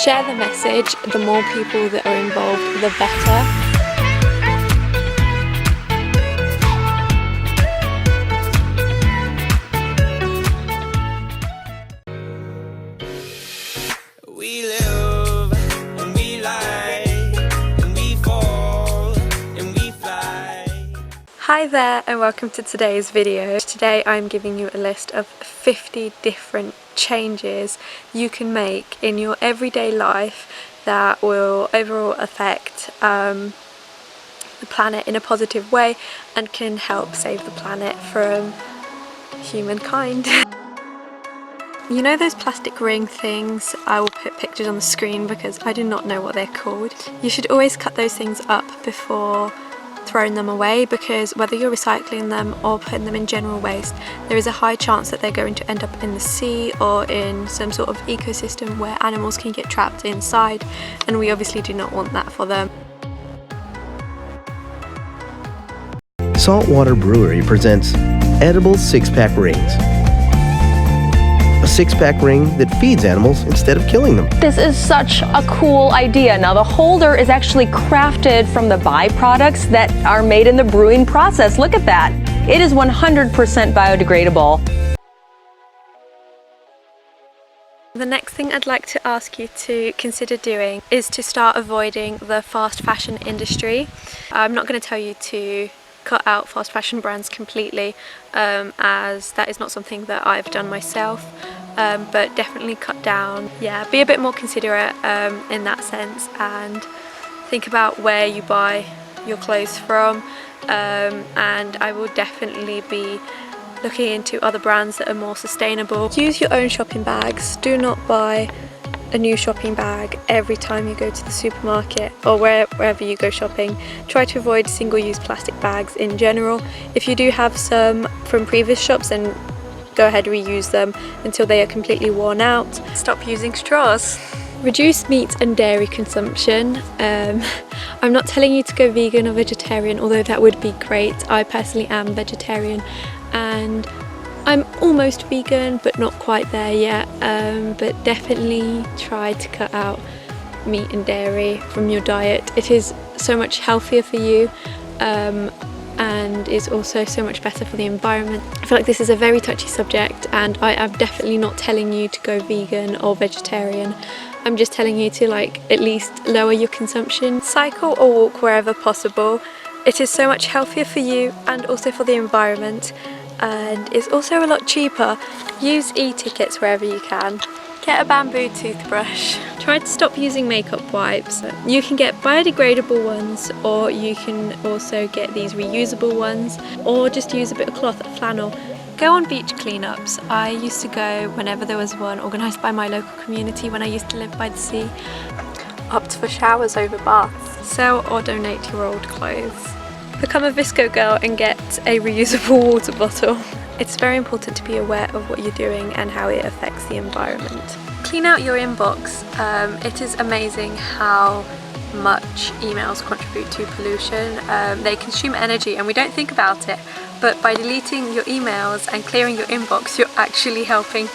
Share the message. The more people that are involved, the better. We live and we lie and we fall and we fly. Hi there and welcome to today's video. Today I'm giving you a list of 50 different changes you can make in your everyday life that will overall affect the planet in a positive way and can help save the planet from humankind. You know those plastic ring things? I will put pictures on the screen because I do not know what they're called. You should always cut those things up before throwing them away, because whether you're recycling them or putting them in general waste, there is a high chance that they're going to end up in the sea or in some sort of ecosystem where animals can get trapped inside, and we obviously do not want that for them. Saltwater Brewery presents edible six-pack rings. A six-pack ring that feeds animals instead of killing them. This is such a cool idea. Now the holder is actually crafted from the byproducts that are made in the brewing process. Look at that. It is 100% biodegradable. The next thing I'd like to ask you to consider doing is to start avoiding the fast fashion industry. I'm not going to tell you to cut out fast fashion brands completely, as that is not something that I've done myself, but definitely cut down. Yeah, be a bit more considerate in that sense, and think about where you buy your clothes from, and I will definitely be looking into other brands that are more sustainable. Use your own shopping bags. Do not buy a new shopping bag every time you go to the supermarket or wherever you go shopping. Try to avoid single-use plastic bags in general. If you do have some from previous shops, then go ahead, reuse them until they are completely worn out. Stop using straws. Reduce meat and dairy consumption. I'm not telling you to go vegan or vegetarian, although that would be great. I personally am vegetarian and I'm almost vegan, but not quite there yet, but definitely try to cut out meat and dairy from your diet. It is so much healthier for you, and is also so much better for the environment. I feel like this is a very touchy subject, and I am definitely not telling you to go vegan or vegetarian. I'm just telling you to at least lower your consumption. Cycle or walk wherever possible. It is so much healthier for you and also for the environment, and it's also a lot cheaper. Use e-tickets wherever you can. Get a bamboo toothbrush. Try to stop using makeup wipes. You can get biodegradable ones, or you can also get these reusable ones, or just use a bit of cloth, flannel. Go on beach cleanups. I used to go whenever there was one organised by my local community when I used to live by the sea. Opt for showers over baths. Sell or donate your old clothes. Become a Visco girl and get a reusable water bottle. It's very important to be aware of what you're doing and how it affects the environment. Clean out your inbox. It is amazing how much emails contribute to pollution. They consume energy and we don't think about it, but by deleting your emails and clearing your inbox, you're actually helping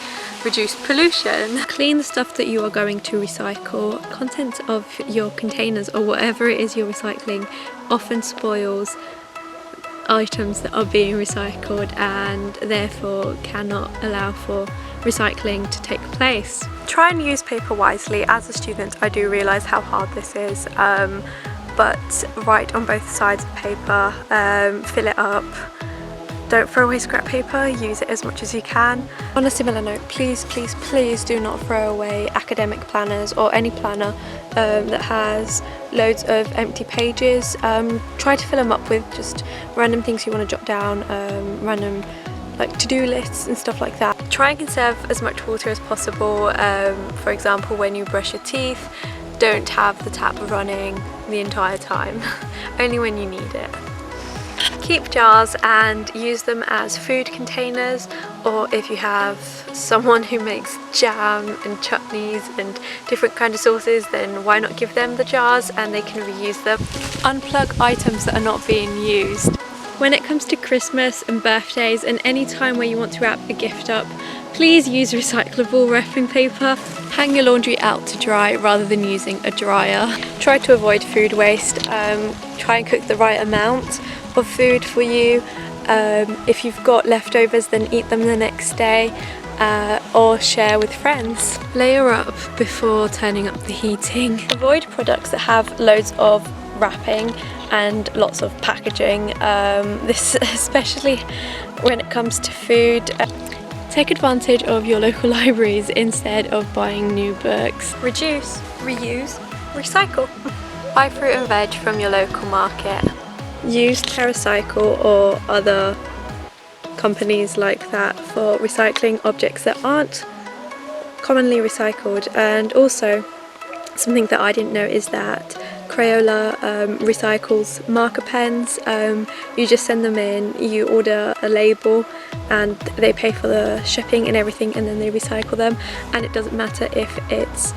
reduce pollution. Clean the stuff that you are going to recycle. Content of your containers or whatever it is you're recycling often spoils items that are being recycled and therefore cannot allow for recycling to take place. Try and use paper wisely. As a student, I do realise how hard this is, but write on both sides of paper, fill it up. Don't throw away scrap paper, use it as much as you can. On a similar note, please, please, please do not throw away academic planners or any planner that has loads of empty pages. Try to fill them up with just random things you want to jot down, random to-do lists and stuff like that. Try and conserve as much water as possible. For example, when you brush your teeth, don't have the tap running the entire time, only when you need it. Keep jars and use them as food containers, or if you have someone who makes jam and chutneys and different kind of sauces, then why not give them the jars and they can reuse them. Unplug items that are not being used. When it comes to Christmas and birthdays and any time where you want to wrap a gift up, Please use recyclable wrapping paper. Hang your laundry out to dry rather than using a dryer. Try to avoid food waste. Try and cook the right amount of food for you. If you've got leftovers, then eat them the next day. Or share with friends. Layer up before turning up the heating. Avoid products that have loads of wrapping and lots of packaging. This especially when it comes to food. Take advantage of your local libraries instead of buying new books. Reduce, reuse, recycle. Buy fruit and veg from your local market. Use TerraCycle or other companies like that for recycling objects that aren't commonly recycled. And also something that I didn't know is that Crayola recycles marker pens. You just send them in, you order a label and they pay for the shipping and everything, and then they recycle them, and it doesn't matter if it's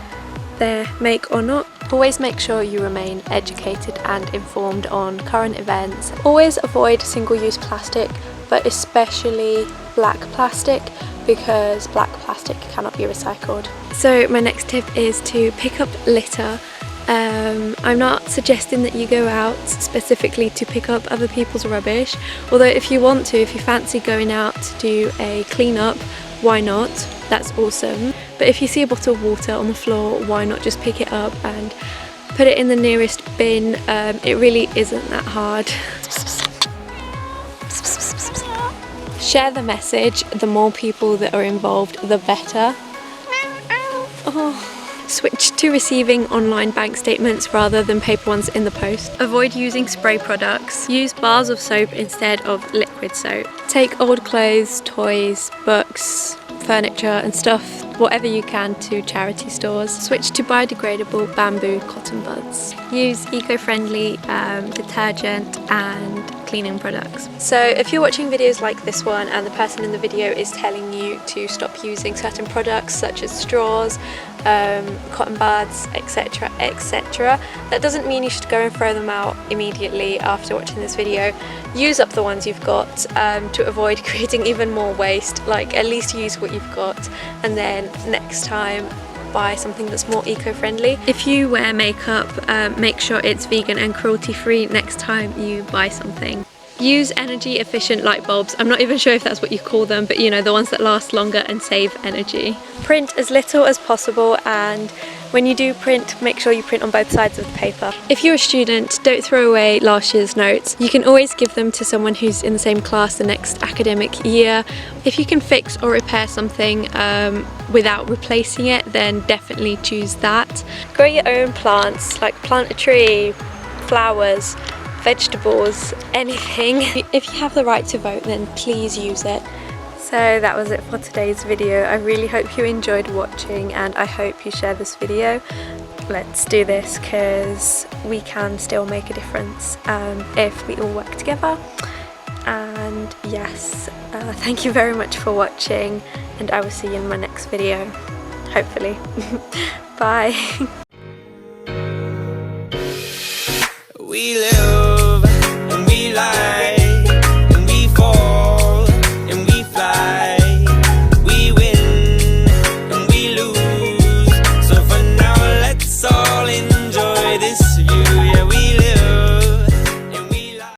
their make or not. Always make sure you remain educated and informed on current events. Always avoid single-use plastic, but especially black plastic, because black plastic cannot be recycled. So my next tip is to pick up litter. I'm not suggesting that you go out specifically to pick up other people's rubbish, although if you want to, if you fancy going out to do a clean-up, why not? That's awesome. But if you see a bottle of water on the floor, why not just pick it up and put it in the nearest bin? It really isn't that hard. Share the message. The more people that are involved, the better. Oh. Switch to receiving online bank statements rather than paper ones in the post. Avoid using spray products. Use bars of soap instead of liquid soap. Take old clothes, toys, books, furniture and stuff, whatever you can, to charity stores. Switch to biodegradable bamboo cotton buds. Use eco-friendly detergent and cleaning products. So if you're watching videos like this one and the person in the video is telling you to stop using certain products such as straws, cotton buds, etc, etc, that doesn't mean you should go and throw them out immediately after watching this video. Use up the ones you've got to avoid creating even more waste. Like, at least use what you've got, and then next time buy something that's more eco-friendly. If you wear makeup, make sure it's vegan and cruelty-free next time you buy something. Use energy efficient light bulbs. I'm not even sure if that's what you call them, but you know, the ones that last longer and save energy. Print as little as possible, and when you do print, make sure you print on both sides of the paper. If you're a student, don't throw away last year's notes. You can always give them to someone who's in the same class the next academic year. If you can fix or repair something without replacing it, then definitely choose that. Grow your own plants, like plant a tree, flowers, vegetables, anything. If you have the right to vote, then please use it. So that was it for today's video. I really hope you enjoyed watching, and I hope you share this video. Let's do this, because we can still make a difference if we all work together. And yes, thank you very much for watching, and I will see you in my next video, hopefully. Bye. We live